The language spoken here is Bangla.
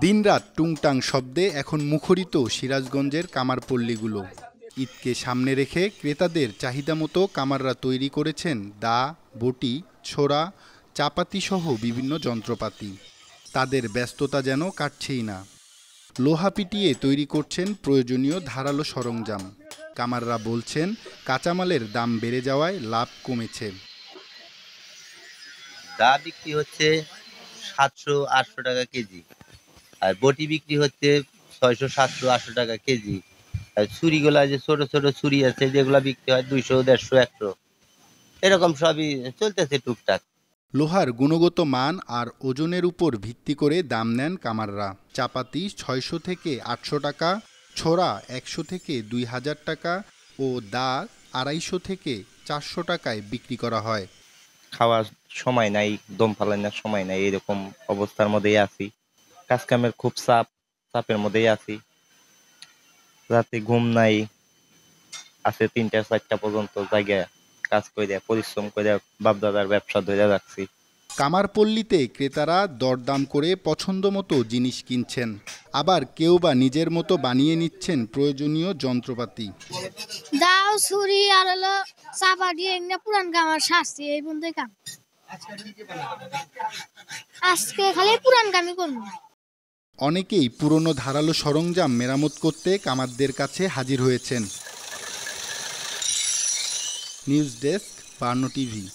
দিনরাত টুংটাং শব্দে এখন মুখরিত সিরাজগঞ্জের কামারপল্লীগুলো। ঈদকে সামনে রেখে ক্রেতাদের চাহিদা মতো কামাররা তৈরি করেছেন দা, বটি, ছোরা, চাপাতি সহ বিভিন্ন যন্ত্রপাতি। তাদের ব্যস্ততা যেন কাটছেই না। লোহা পিটিয়ে তৈরি করছেন প্রয়োজনীয় ধারালো সরঞ্জাম। কামাররা বলছেন কাঁচামালের দাম বেড়ে যাওয়ায় লাভ কমেছে। দা বিক্রি হচ্ছে 700-800 টাকা কেজি, আর বটি বিক্রি হচ্ছে 600-700-800 টাকা কেজি। আর ছুরিগুলা যে ছোট ছোট ছুরি আছে যেগুলা বিক্রি হয় 200-150-100, এরকম সবই চলতেছে টুকটাক। লোহার গুণগত মান আর ওজনের উপর ভিত্তি করে দাম নেন কামাররা। চাপাতি 600 থেকে 800 টাকা, ছোরা 100 থেকে 2000 টাকা ও দা 250 থেকে 400 টাকায় বিক্রি করা হয়। খাওয়ার সময় নাই, দম ফালানোর সময় নাই, এরকম অবস্থার মধ্যেই আছি। কাজকামের খুব চাপের মধ্যেই আছি। রাতে ঘুম নাই, আছে 3টা-4টা পর্যন্ত জায়গায় কাজ করে পরিশ্রম করে বাপদাদার ব্যবসা ধরে রাখছি। কামারপল্লীতে ক্রেতারা দরদাম করে পছন্দ মতো জিনিস কিনছেন, আবার কেউ বা নিজের মতো বানিয়ে নিচ্ছেন প্রয়োজনীয় যন্ত্রপাতি। দাও, ছুরি আর হলো চাপাটি এনে পুরান কামার শাস্তি এই বন্ধু কাম। আজকে খালি পুরান কামই করবো। অনেকেই পুরনো ধারালো সরঞ্জাম মেরামত করতে কামারদের কাছে হাজির হয়েছেন। News desk, burn TV.